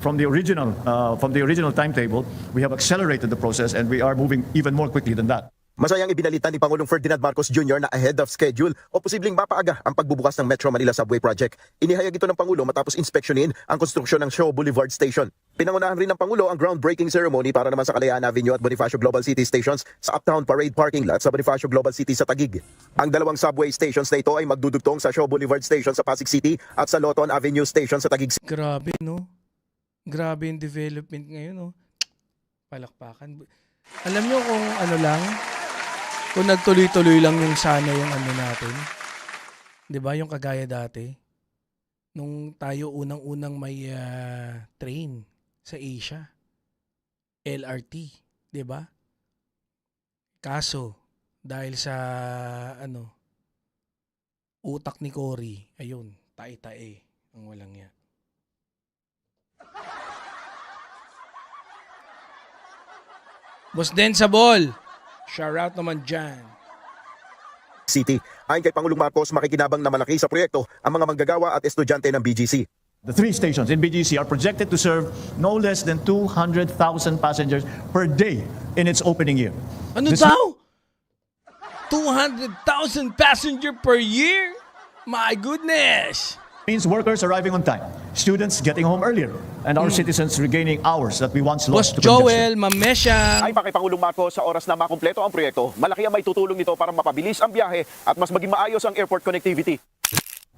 From the original timetable, we have accelerated the process and we are moving even more quickly than that. Masayang ibinalita ni Pangulong Ferdinand Marcos Jr. na ahead of schedule o posibleng mapaaga ang pagbubukas ng Metro Manila Subway Project. Inihayag ito ng Pangulo matapos inspeksyonin ang konstruksyon ng Shaw Boulevard Station. Pinangunahan rin ng Pangulo ang groundbreaking ceremony para naman sa Kalayaan Avenue at Bonifacio Global City stations sa Uptown Parade Parking Lot sa Bonifacio Global City sa Taguig. Ang dalawang subway stations na ito ay magdudugtong sa Shaw Boulevard Station sa Pasig City at sa Loton Avenue Station sa Taguig. Grabe, no? Grabe yung development ngayon, no? Palakpakan. Alam nyo kung ano lang, kung nagtuloy-tuloy lang yung sana yung ano natin, di ba, yung kagaya dati, nung tayo unang-unang may train sa Asia, LRT, di ba? Kaso, dahil sa, utak ni Cory, ayun, tae-tae, ang walang yan. Boss Den sa ball. Shout out naman dyan. City. Ayon kay Pangulong Marcos, makikinabang na malaki sa proyekto ang mga manggagawa at estudyante ng BGC. The 3 stations in BGC are projected to serve no less than 200,000 passengers per day in its opening year. Ano daw? 200,000 passenger per year? My goodness! Means workers arriving on time, students getting home earlier, and our citizens regaining hours that we once Boss lost to congestion. Joel, Mamesha. Ay pa kay Pangulong Marcos, sa oras na makumpleto ang proyekto, malaki ang may tutulong nito para mapabilis ang biyahe at mas maging maayos ang airport connectivity.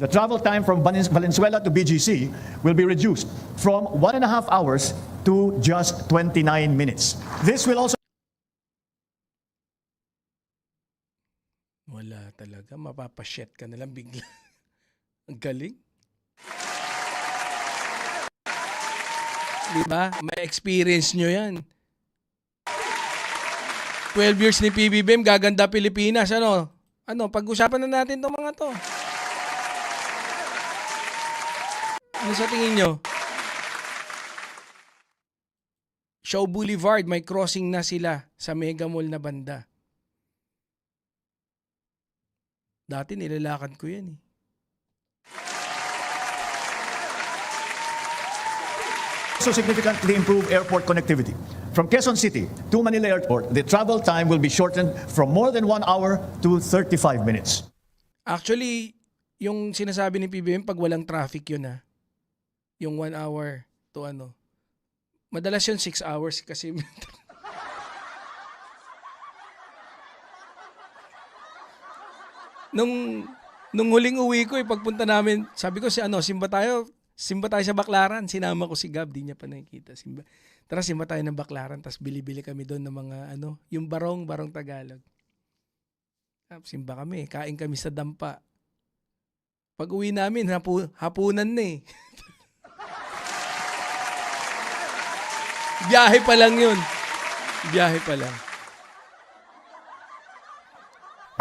The travel time from Valenzuela to BGC will be reduced from 1.5 hours to just 29 minutes. This will also Wala talaga, mapapasyet ka na lang bigla. Ang galing. Diba? May experience nyo yan. 12 years ni PBBM, gaganda Pilipinas. Ano, pag-usapan na natin itong mga to. Ano sa tingin nyo? Shaw Boulevard, may crossing na sila sa Mega Mall na banda. Dati nilalakad ko yan eh. also significantly improve airport connectivity. From Quezon City to Manila Airport, the travel time will be shortened from more than 1 hour to 35 minutes. Actually, yung sinasabi ni PBM, pag walang traffic yun ha. Yung 1 hour to ano. Madalas yun 6 hours kasi nung huling uwi ko, pagpunta namin, sabi ko simba tayo sa Baclaran. Sinama ko si Gab, di niya pa nakikita. Tara, simba tayo ng Baclaran, tapos bili-bili kami doon ng mga yung barong Tagalog. Simba kami, kain kami sa dampa. Pag uwi namin, hapunan na eh. Biyahe pa lang yun. Biyahe pa lang.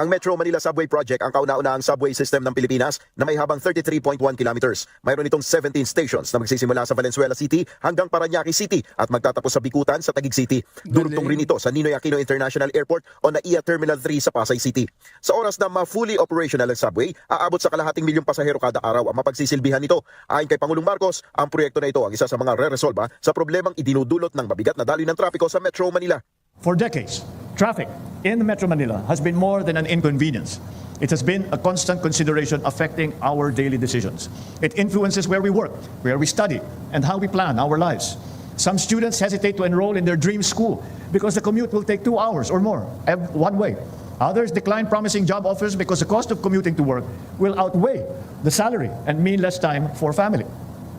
Ang Metro Manila Subway Project ang kauna-unahang subway system ng Pilipinas na may habang 33.1 kilometers. Mayroon itong 17 stations na magsisimula sa Valenzuela City hanggang Parañaque City at magtatapos sa Bicutan sa Taguig City. Durugtong rin ito sa Ninoy Aquino International Airport o NAIA Terminal 3 sa Pasay City. Sa oras na ma-fully operational ang subway, aabot sa 250,000 pasahero kada araw ang mapagsisilbihan nito. Ayon kay Pangulong Marcos, ang proyekto na ito ang isa sa mga re-resolba sa problemang idinudulot ng mabigat na daloy ng trapiko sa Metro Manila. For decades, traffic in Metro Manila has been more than an inconvenience. It has been a constant consideration affecting our daily decisions. It influences where we work, where we study, and how we plan our lives. Some students hesitate to enroll in their dream school because the commute will take 2 hours or more one way. Others decline promising job offers because the cost of commuting to work will outweigh the salary and mean less time for family.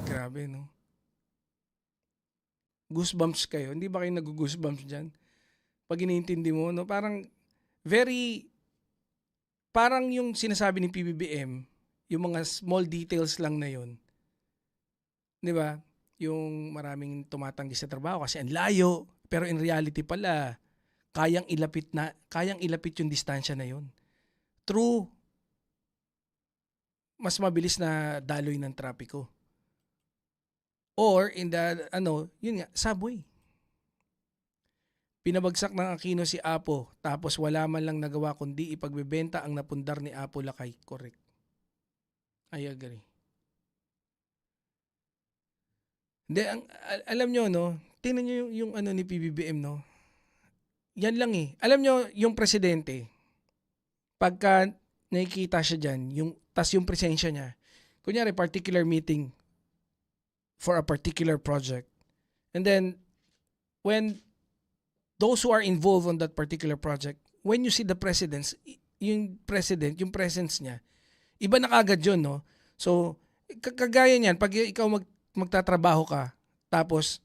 Grabe, no? Goosebumps kayo. Hindi ba kayo nag-goosebumps dyan? Pag iniintindi mo, no? Parang yung sinasabi ni PBBM, yung mga small details lang na yun. Di ba? Yung maraming tumatanggi sa trabaho kasi ang layo. Pero in reality pala, kayang ilapit yung distansya na yun. True, mas mabilis na daloy ng trapiko. Or in the, yun nga, subway. Pinabagsak ng Aquino si Apo, tapos wala man lang nagawa kundi ipagbebenta ang napundar ni Apo Lakay. Correct. I agree. Hindi, alam nyo, no? Tingnan nyo yung ano ni PBBM, no? Yan lang eh. Alam nyo, yung presidente, pagka nakikita siya dyan, tas yung presensya niya, kunyari, particular meeting for a particular project. And then, when those who are involved on that particular project, when you see the yung presence niya, iba na kagad yun, no? So, kagaya niyan, pag ikaw magtatrabaho ka, tapos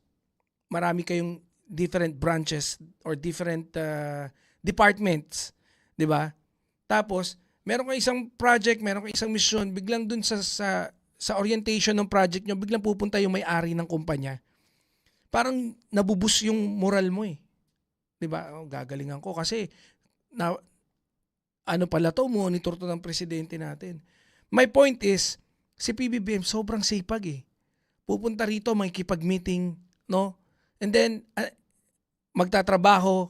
marami kayong different branches or different departments, di ba? Tapos, meron kang isang project, meron kang isang mission, biglang dun sa orientation ng project nyo, biglang pupunta yung may-ari ng kumpanya. Parang nabubus yung moral mo eh. Di ba? Oh, gagalingan ko kasi ano pala to, monitor to ng presidente natin. My point is, si PBBM sobrang sipag eh. Pupunta rito, makikipag-meeting, no? And then, magtatrabaho.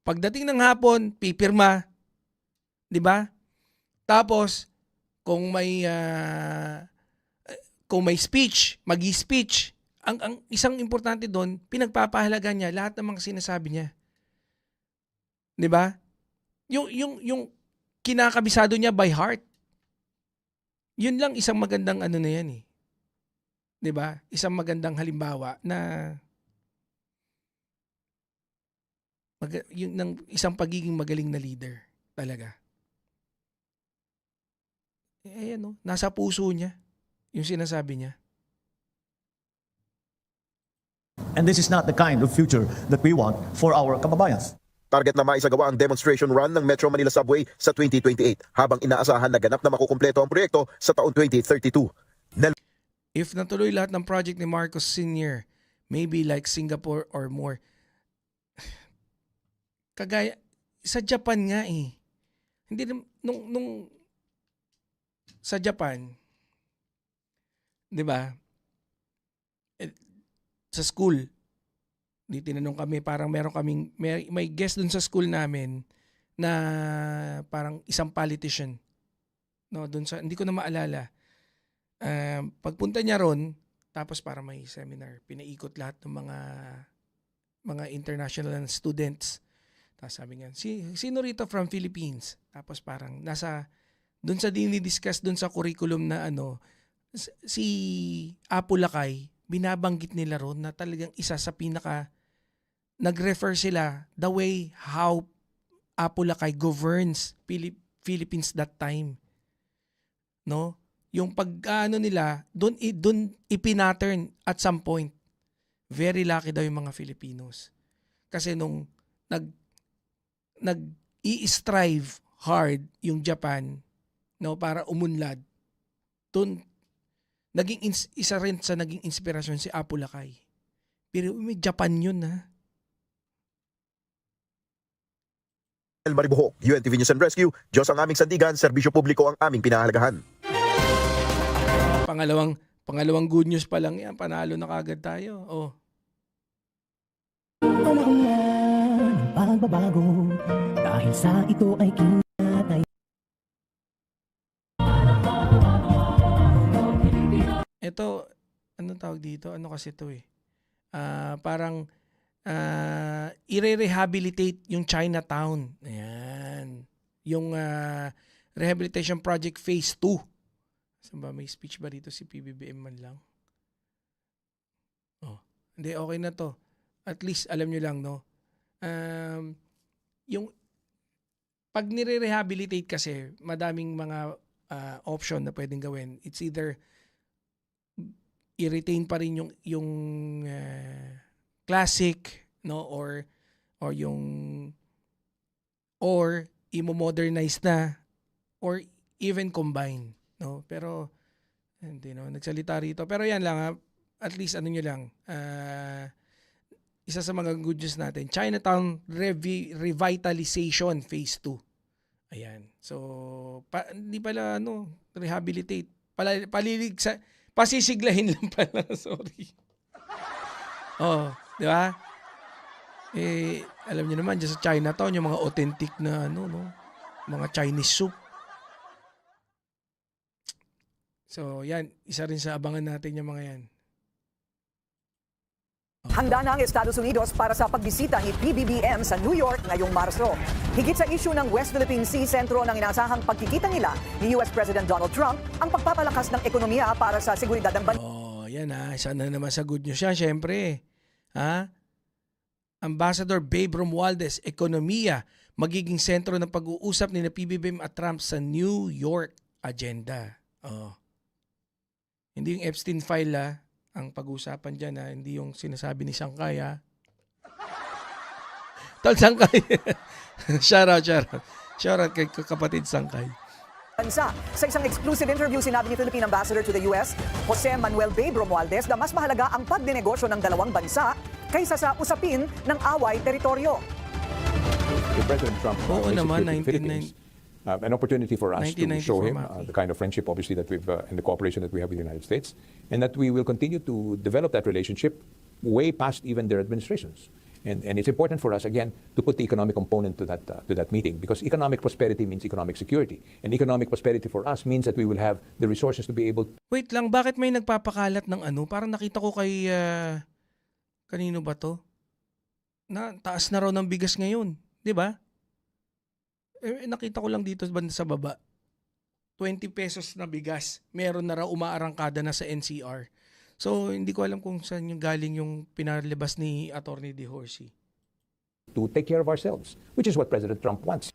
Pagdating ng hapon, pipirma. Di ba? Tapos, kung may speech, magi-speech. Ang isang importante doon, pinagpapahalaga niya lahat ng mga sinasabi niya. Di ba? Yung kinakabisado niya by heart. Yun lang isang magandang ano na yan eh. 'Di ba? Isang magandang halimbawa na yung ng isang pagiging magaling na leader talaga. Ayan, no? Nasa puso niya yung sinasabi niya. And this is not the kind of future that we want for our kababayans. Target na maisagawa ang demonstration run ng Metro Manila Subway sa 2028 habang inaasahan na ganap na makukumpleto ang proyekto sa taong 2032. If natuloy lahat ng project ni Marcos Sr., maybe like Singapore or more. Kagaya, sa Japan nga eh. Hindi, nung sa Japan, di ba, sa school, di tinanong kami, parang may guest dun sa school namin na parang isang politician. No, dun sa, hindi ko na maalala. Pagpunta niya ron, tapos para may seminar, pinaikot lahat ng mga international students. Tapos sabi niya, sino rito from Philippines? Tapos parang doon sa dinidiscuss doon sa curriculum na si Apo Lakay, binabanggit nila ron na talagang isa sa nag-refer sila the way how Apo Lakay governs Philippines that time. No? Yung nila, doon ipinattern at some point. Very lucky daw yung mga Filipinos. Kasi nung nag-i-strive hard yung Japan, no, para umunlad, doon naging isa rin sa naging inspirasyon si Apo Lakay. Pero may Japan yun ha. Maribuhok, UNTV News and Rescue, Diyos ang aming sandigan, serbisyo publiko ang aming pinahalagahan. Pangalawang good news pa lang yan, panalo na kagad tayo. Oh. Panahon na ng pagbabago dahil sa ito ay kinatay. Ito, anong tawag dito? Ano kasi ito eh? Parang i-rehabilitate yung Chinatown. Ayan. Yung rehabilitation project phase 2. Saan ba? May speech ba dito si PBBM man lang? Oh, hindi, okay na to. At least, alam nyo lang, no? Yung pag nire-rehabilitate kasi, madaming mga option na pwedeng gawin. It's either i-retain pa rin yung classic, no, or i-modernize na, or even combine, no. Pero hindi nagsalita rito, pero yan lang at least ano nyo lang, isa sa mga good news natin, Chinatown revitalization phase 2. Ayan, so hindi pala rehabilitate, palilig sa pasisiglahin lang pala. Sorry. Oh, di ba? Alam niyo naman, dyan sa Chinatown, yung mga authentic na mga Chinese soup. So, yan. Isa rin sa abangan natin yung mga yan. Handa na ang Estados Unidos para sa pagbisita ni PBBM sa New York ngayong Marso. Higit sa issue ng West Philippine Sea, sentro ng inaasahang pagkikita nila ni US President Donald Trump ang pagpapalakas ng ekonomiya para sa seguridad ng bansa. Oh, yan ha. Sana naman sa good news yan, syempre. Ha? Ambassador Babe Romualdez, ekonomiya, magiging sentro ng pag-uusap ni PBBM at Trump sa New York agenda. Oh. Hindi yung Epstein file ang pag-uusapan dyan hindi yung sinasabi ni Sangkay Tol Sangkay. shout out. Shout out kay kapatid Sangkay. Sa isang exclusive interview, sinabi ni Philippine Ambassador to the US, Jose Manuel Babe Romualdez, na mas mahalaga ang pagdinegosyo ng dalawang bansa kaysa sa usapin ng away teritoryo. President Trump Oo makes it naman, clear to the Philippines, an opportunity for us to 1994 show him Maki. the kind of friendship, obviously, that we've and the cooperation that we have with the United States, and that we will continue to develop that relationship way past even their administrations. And it's important for us, again, to put the economic component to that meeting, because economic prosperity means economic security. And economic prosperity for us means that we will have the resources to be able Wait lang, bakit may nagpapakalat ng Parang nakita ko kay, kanino ba to? Na taas na raw ng bigas ngayon. Di ba? Nakita ko lang dito banda sa baba. 20 pesos na bigas. Meron na raw umaarangkada na sa NCR. So, hindi ko alam kung saan yung galing yung pinalabas ni Attorney De Horsey. to take care of ourselves, which is what President Trump wants.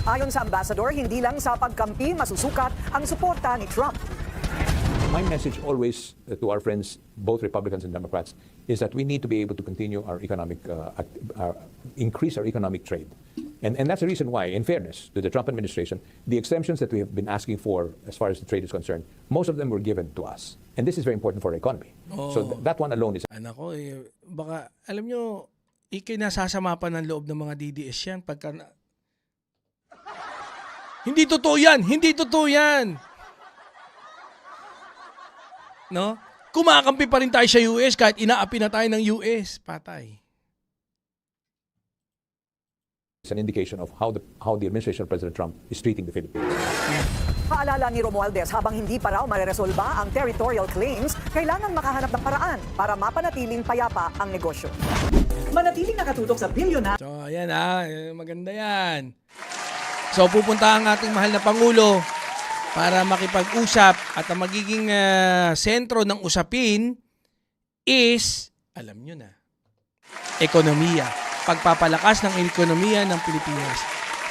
Ayon sa ambassador, hindi lang sa pagkampi masusukat ang suporta ni Trump. My message always to our friends, both Republicans and Democrats, is that we need to be able to continue our increase our economic trade. And that's the reason why, in fairness to the Trump administration, the exemptions that we have been asking for as far as the trade is concerned, most of them were given to us. And this is very important for our economy. So that one alone is... Anak ko, baka, alam nyo, ikinasasama pa ng loob ng mga DDS yan pagka Hindi totoo yan! Hindi totoo yan! No? Kumakampi pa rin tayo sa US kahit inaapi na tayo ng US. Patay. It's an indication of how the administration of President Trump is treating the Philippines. Paalala ni Romualdez, habang hindi pa raw mareresolba ang territorial claims, kailangan makahanap ng paraan para mapanatiling payapa ang negosyo. Manatiling nakatutok sa bilyonar. So, ayan maganda yan. So, pupunta ang ating mahal na Pangulo para makipag-usap at ang magiging sentro ng usapin is, alam nyo na, ekonomiya. Pagpapalakas ng ekonomiya ng Pilipinas.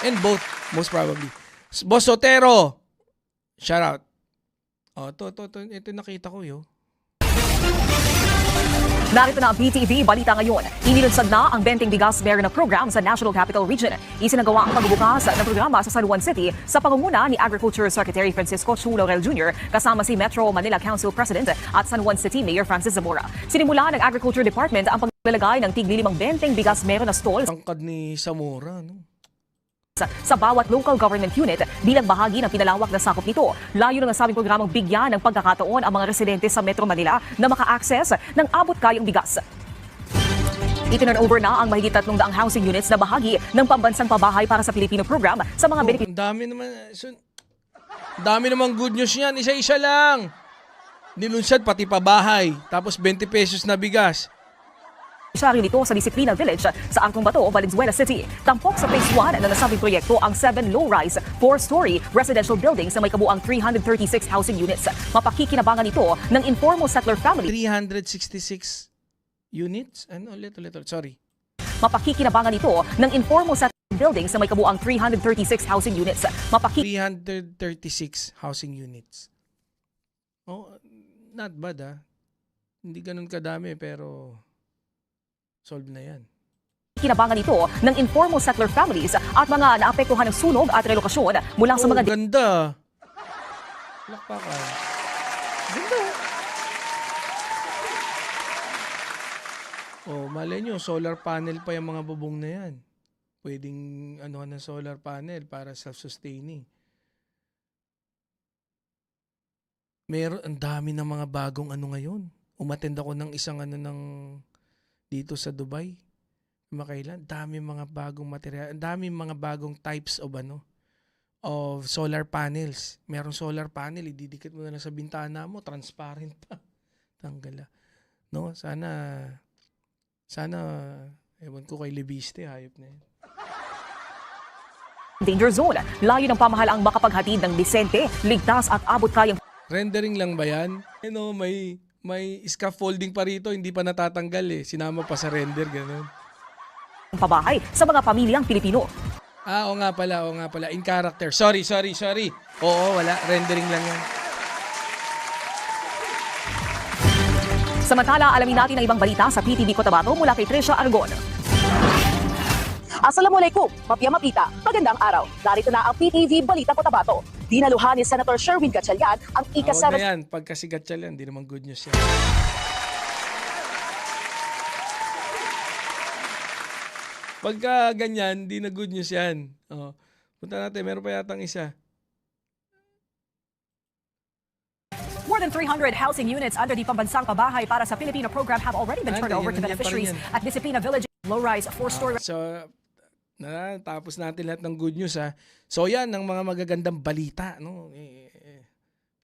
And both, most probably. Boss Sotero, shout out. Ito nakita ko yo. Narito na ang PTV Balita ngayon. Inilunsad na ang Benting Bigas Meron na program sa National Capital Region. Isinagawa ang pagbubukas ng programa sa San Juan City sa pangunguna ni Agriculture Secretary Francisco Chu Laurel Jr. kasama si Metro Manila Council President at San Juan City Mayor Francis Zamora. Sinimula ng Agriculture Department ang paglalagay ng tig-5 Benting Bigas Meron na stalls Tangkad ni Zamora, no? sa bawat local government unit bilang bahagi ng pinalawak na sakop nito. Layo ng nasabing programang bigyan ng pagkakataon ang mga residente sa Metro Manila na maka-access ng abot-kayang bigas. Itinurn over na ang mahigit 300 housing units na bahagi ng pambansang pabahay para sa Pilipino program sa mga Ang dami naman good news yan. Isa-isa lang. Nilunsad pati pabahay. Tapos 20 pesos na bigas. beneficiary nito sa Disiplina Village sa Angkong Bato, Valenzuela City. Tampok sa Phase 1 na nasabing proyekto ang 7 low-rise, 4-story residential buildings na may kabuang 336 housing units. Mapakikinabangan ito ng informal settler family. 366 units? Sorry. Mapakikinabangan ito ng informal settler buildings na may kabuang 336 housing units. 336 housing units. Oh, not bad Hindi ganun kadami pero solve na yan. Kinabangan ito ng informal settler families at mga naapektuhan ng sunog at relokasyon mula sa mga ganda. Lakpakan. Ganda. Malay nyo, solar panel pa yung mga bubong na yan. Pwedeng ng solar panel para self-sustaining. Meron, ang dami ng mga bagong ngayon. Umattend ako ng isang dito sa Dubai. Makailan, dami mga bagong material, dami mga bagong types of of solar panels. Merong solar panel, ididikit mo na lang sa bintana mo, transparent pa. Tanggala. No, sana Sana, ewan ko kay Lebiste, hayop na yun. danger zone. Layo ng pamahalaang makapaghatid ng disente, ligtas at abot-kayang Rendering lang ba yan? May scaffolding pa rito, hindi pa natatanggal eh. Sinama pa sa render, ganun. pabahay sa mga pamilyang Pilipino. Oo nga pala. In character. Sorry. Oo, wala. Rendering lang yan. Samantala, alamin natin ang ibang balita sa PTV Cotabato mula kay Trisha Argon. Assalamualaikum, Mapia Mapita, magandang araw. Narito na ang PTV Balita Cotabato. Dinaluhan ni Senator Sherwin Gatchalian ang Huwag ika-7 na yan. Pagkasigat siya yan, hindi naman good news yan. Pagka ganyan, hindi na good news yan. Oh. Punta natin, meron pa yatang isa. More than 300 housing units under the Pambansang Pabahay para sa Filipino program have already been turned over to Yan pa rin beneficiaries yan. at Disciplina Village low-rise 4-story. So, tapos natin lahat ng good news ha. So yan, ang mga magagandang balita. No?